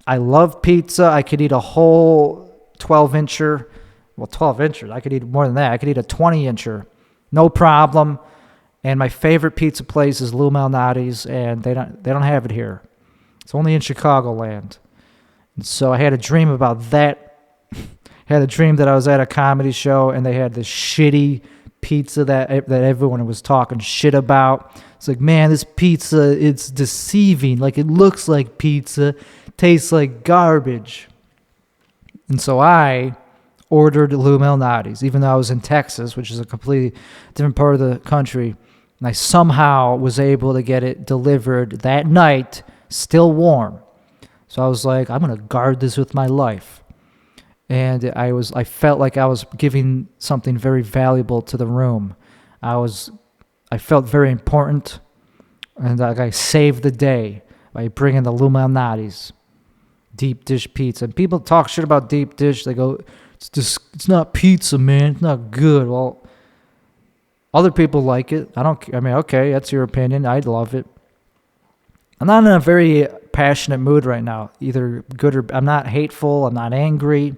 I love pizza. I could eat a whole 12-incher. Well, 12 inches. I could eat more than that. I could eat a 20-incher. No problem. And my favorite pizza place is Lou Malnati's, and they don't have it here. It's only in Chicagoland. And so I had a dream about that. Had a dream that I was at a comedy show, and they had this shitty pizza that everyone was talking shit about. It's like, man, this pizza, it's deceiving. Like, it looks like pizza, tastes like garbage. And so I ordered Lou Malnati's, even though I was in Texas, which is a completely different part of the country. And I somehow was able to get it delivered that night, still warm. So I was like, I'm going to guard this with my life. And I felt like I was giving something very valuable to the room. I felt very important, and like I saved the day by bringing the Lou Malnati's deep dish pizza. And people talk shit about deep dish. They go, it's not pizza, man. It's not good. Well, other people like it. Okay, that's your opinion. I love it. I'm not in a very passionate mood right now, either good or I'm not hateful. I'm not angry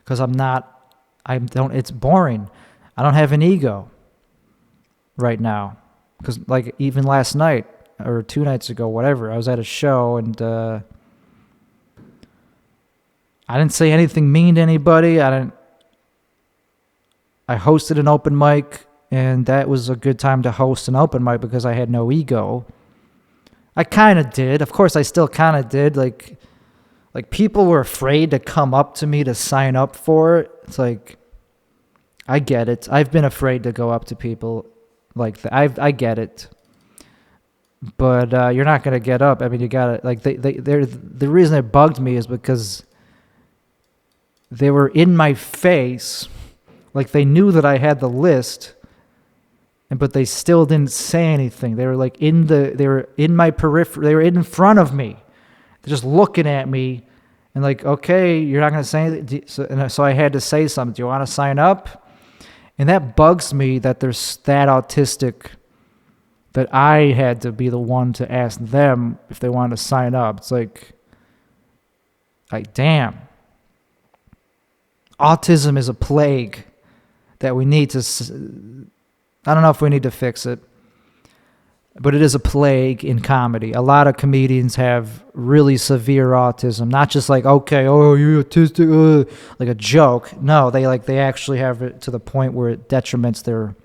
because it's boring. I don't have an ego right now because like even last night or 2 nights ago, whatever, I was at a show and I didn't say anything mean to anybody. I hosted an open mic, and that was a good time to host an open mic because I had no ego. I kind of did. Of course, I still kind of did. Like people were afraid to come up to me to sign up for it. It's like, I get it. I've been afraid to go up to people like that. I get it. But you're not going to get up. I mean, you got to, like, the reason it bugged me is because they were in my face. Like, they knew that I had the list, but they still didn't say anything. They were like they were in my periphery. They were in front of me. They're just looking at me and like, okay, you're not going to say anything. So I had to say something. Do you want to sign up? And that bugs me that they're that autistic that I had to be the one to ask them if they wanted to sign up. It's like damn. Autism is a plague that we need to, I don't know if we need to fix it, but it is a plague in comedy. A lot of comedians have really severe autism, not just like, okay, oh, you're autistic, like a joke. No, they actually have it to the point where it detriments their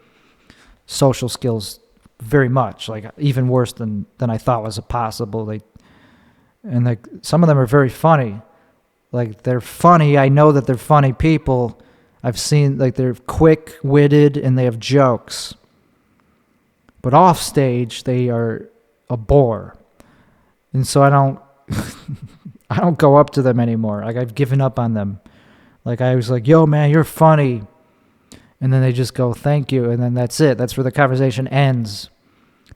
social skills very much, like even worse than I thought was possible. And like some of them are very funny. Like they're funny. I know that they're funny people. I've seen like they're quick-witted and they have jokes. But off stage, they are a bore. And so I don't go up to them anymore. Like I've given up on them. Like I was like, yo man, you're funny. And then they just go, thank you. And then that's it. That's where the conversation ends.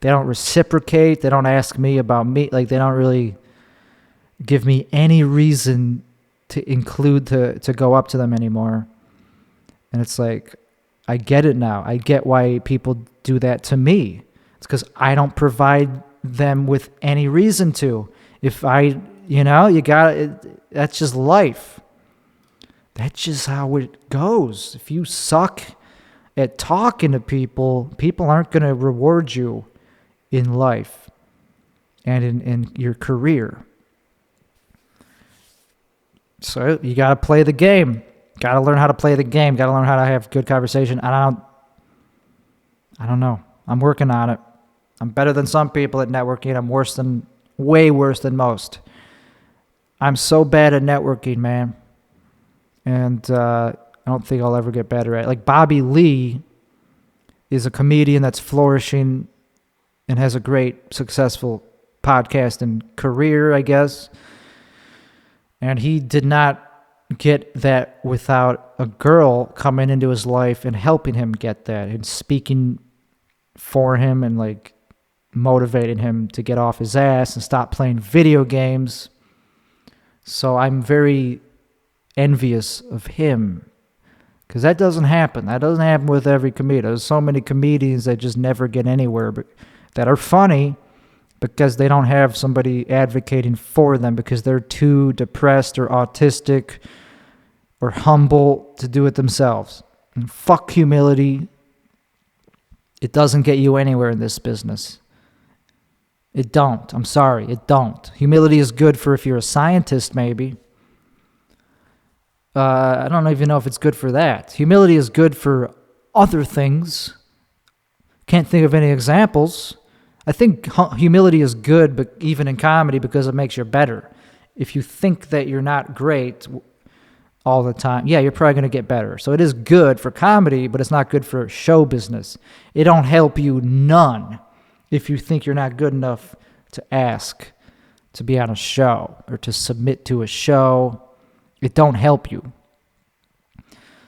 They don't reciprocate. They don't ask me about me. Like they don't really give me any reason to include to go up to them anymore. And it's like, I get it now. I get why people do that to me. It's because I don't provide them with any reason to. If I, that's just life. That's just how it goes. If you suck at talking to people, people aren't going to reward you in life and in your career. So you got to play the game. Got to learn how to play the game. Got to learn how to have good conversation. I don't know. I'm working on it. I'm better than some people at networking. I'm way worse than most. I'm so bad at networking, man. And I don't think I'll ever get better at it. Like Bobby Lee is a comedian that's flourishing and has a great, successful podcast and career, I guess. And he did not get that without a girl coming into his life and helping him get that and speaking for him and like motivating him to get off his ass and stop playing video games. So I'm very envious of him because that doesn't happen. That doesn't happen with every comedian. There's so many comedians that just never get anywhere, but that are funny because they don't have somebody advocating for them because they're too depressed or autistic or humble to do it themselves. And fuck humility. It doesn't get you anywhere in this business. It don't. I'm sorry. It don't. Humility is good for if you're a scientist, maybe. I don't even know if it's good for that. Humility is good for other things. Can't think of any examples. I think humility is good, but even in comedy, because it makes you better. If you think that you're not great all the time, yeah, you're probably going to get better. So it is good for comedy, but it's not good for show business. It don't help you none if you think you're not good enough to ask to be on a show or to submit to a show. It don't help you.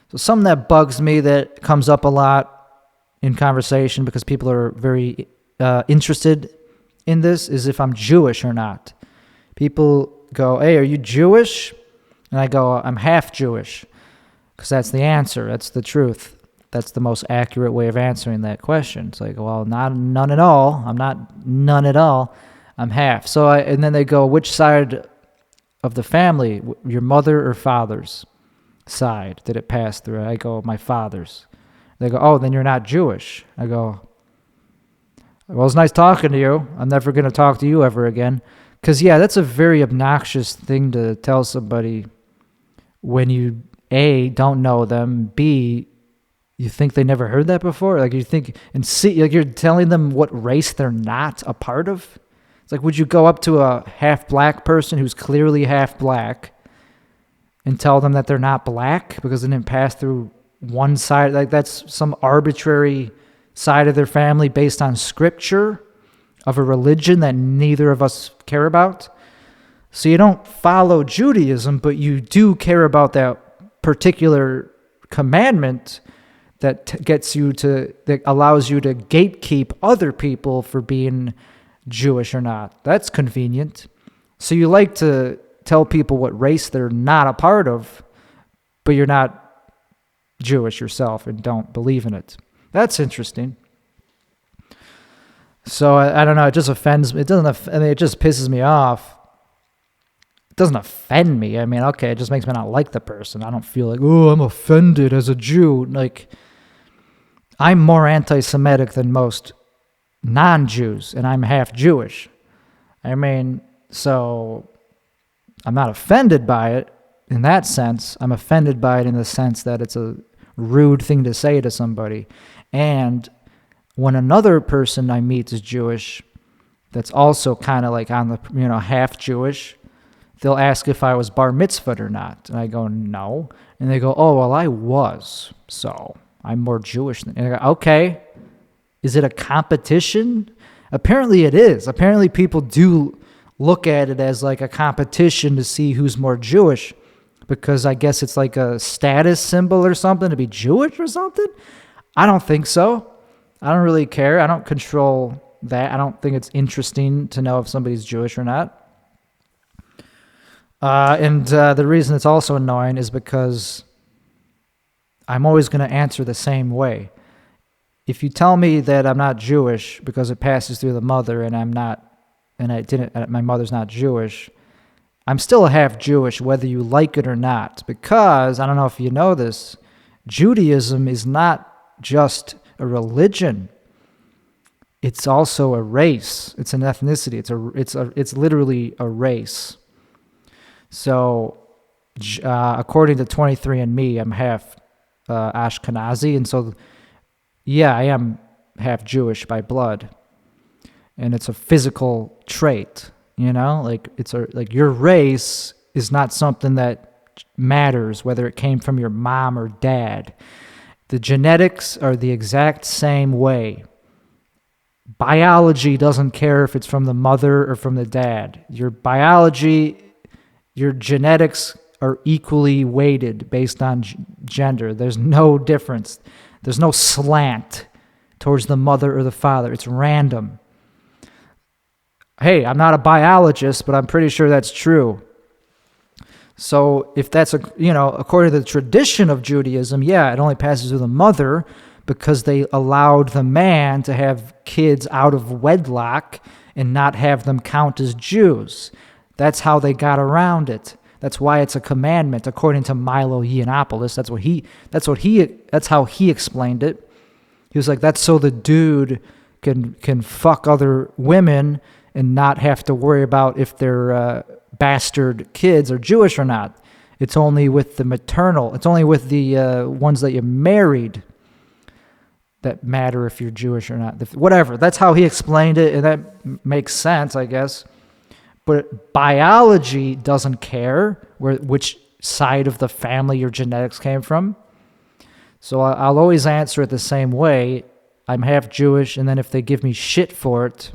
So something that bugs me that comes up a lot in conversation because people are very interested in this is if I'm Jewish or not. People go, hey, are you Jewish? And I go, I'm half Jewish, because that's the answer. That's the truth. That's the most accurate way of answering that question. It's like, well, none at all. I'm not none at all. I'm half. And then they go, which side of the family, your mother or father's side, did it pass through? I go, my father's. They go, oh, then you're not Jewish. I go, well, it's nice talking to you. I'm never going to talk to you ever again. Because, yeah, that's a very obnoxious thing to tell somebody when you, A, don't know them, B, you think they never heard that before. Like, you think, and C, like, you're telling them what race they're not a part of. It's like, would you go up to a half-black person who's clearly half-black and tell them that they're not black because they didn't pass through one side? Like, that's some arbitrary side of their family based on scripture of a religion that neither of us care about. So you don't follow Judaism, but you do care about that particular commandment that that allows you to gatekeep other people for being Jewish or not. That's convenient. So you like to tell people what race they're not a part of, but you're not Jewish yourself and don't believe in it. That's interesting. So I don't know. It just offends me. It just pisses me off. It doesn't offend me. I mean, okay, it just makes me not like the person. I don't feel like, oh, I'm offended as a Jew. Like, I'm more anti-Semitic than most non-Jews, and I'm half Jewish. I mean, so I'm not offended by it in that sense. I'm offended by it in the sense that it's a rude thing to say to somebody. And when another person I meet is Jewish, that's also kind of like on the, half Jewish, they'll ask if I was bar mitzvahed or not. And I go, no. And they go, oh, well, I was. So I'm more Jewish than. And I go, okay. Is it a competition? Apparently it is. Apparently people do look at it as like a competition to see who's more Jewish, because I guess it's like a status symbol or something to be Jewish or something. I don't think so. I don't really care. I don't control that. I don't think it's interesting to know if somebody's Jewish or not. And the reason it's also annoying is because I'm always going to answer the same way. If you tell me that I'm not Jewish because it passes through the mother and my mother's not Jewish, I'm still half Jewish whether you like it or not, because, I don't know if you know this, Judaism is not just a religion. It's also a race. It's an ethnicity. It's literally a race. So, according to 23andMe, I'm half Ashkenazi, and so, yeah, I am half Jewish by blood, and it's a physical trait. Like like your race is not something that matters whether it came from your mom or dad. The genetics are the exact same way. Biology doesn't care if it's from the mother or from the dad. Your genetics are equally weighted based on gender. There's no difference. There's no slant towards the mother or the father. It's random. Hey, I'm not a biologist, but I'm pretty sure that's true. So if that's, according to the tradition of Judaism, yeah, it only passes through the mother because they allowed the man to have kids out of wedlock and not have them count as Jews. That's how they got around it. That's why it's a commandment, according to Milo Yiannopoulos. That's how he explained it. He was like, that's so the dude can fuck other women and not have to worry about if their bastard kids are Jewish or not. It's only with the maternal. It's only with the ones that you married. that matter if you're Jewish or not. Whatever. That's how he explained it, and that makes sense, I guess. But biology doesn't care which side of the family your genetics came from. So I'll always answer it the same way. I'm half Jewish, and then if they give me shit for it,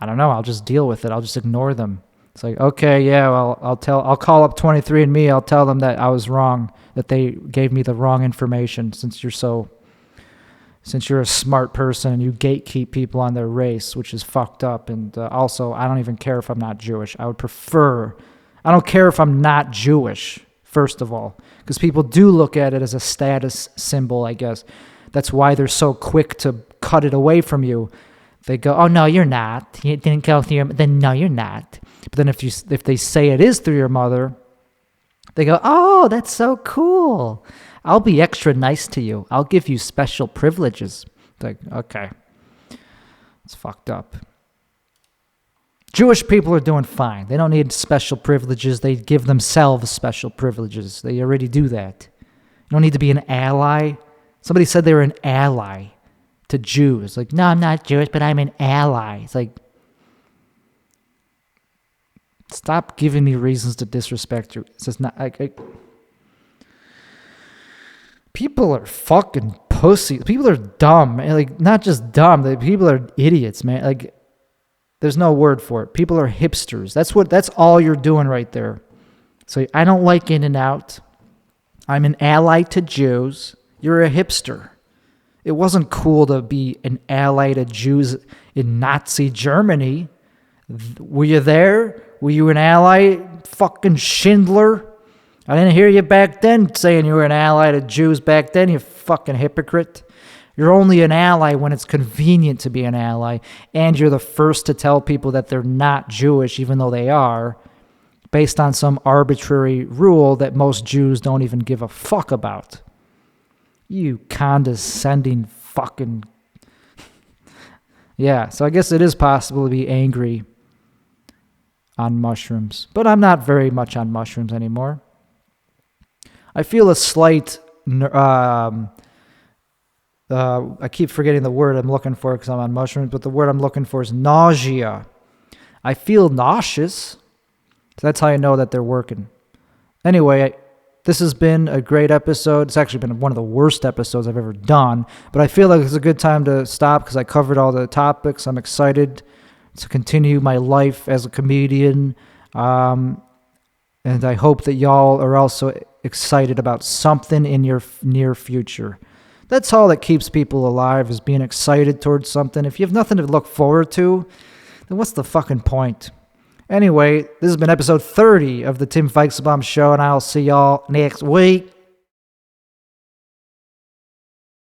I don't know, I'll just deal with it. I'll just ignore them. It's like, okay, yeah, well, I'll call up 23andMe. I'll tell them that I was wrong, that they gave me the wrong information since you're a smart person and you gatekeep people on their race, which is fucked up. And also, I don't even care if I'm not Jewish. I don't care if I'm not Jewish, first of all, because people do look at it as a status symbol, I guess. That's why they're so quick to cut it away from you. They go, oh, no, you're not. You didn't go through your... Then, no, you're not. But then if they say it is through your mother, they go, oh, that's so cool. I'll be extra nice to you. I'll give you special privileges. It's like, okay. It's fucked up. Jewish people are doing fine. They don't need special privileges. They give themselves special privileges. They already do that. You don't need to be an ally. Somebody said they were an ally to Jews. Like, no, I'm not Jewish, but I'm an ally. It's like, stop giving me reasons to disrespect you. It's just not... People are fucking pussies. People are dumb. Like, not just dumb. People are idiots, man. Like, there's no word for it. People are hipsters. That's all you're doing right there. So I don't like In-N-Out. I'm an ally to Jews. You're a hipster. It wasn't cool to be an ally to Jews in Nazi Germany. Were you there? Were you an ally, fucking Schindler? I didn't hear you back then saying you were an ally to Jews back then, you fucking hypocrite. You're only an ally when it's convenient to be an ally, and you're the first to tell people that they're not Jewish, even though they are, based on some arbitrary rule that most Jews don't even give a fuck about. You condescending fucking... Yeah, so I guess it is possible to be angry on mushrooms, but I'm not very much on mushrooms anymore. I feel a slight... I keep forgetting the word I'm looking for because I'm on mushrooms, but the word I'm looking for is nausea. I feel nauseous. So that's how you know that they're working. Anyway, this has been a great episode. It's actually been one of the worst episodes I've ever done, but I feel like it's a good time to stop because I covered all the topics. I'm excited to continue my life as a comedian, and I hope that y'all are also excited about something in your near future. That's all that keeps people alive, is being excited towards something. If you have nothing to look forward to, then what's the fucking point? Anyway, this has been episode 30 of the Tim Weichselbaum Show, and I'll see y'all next week.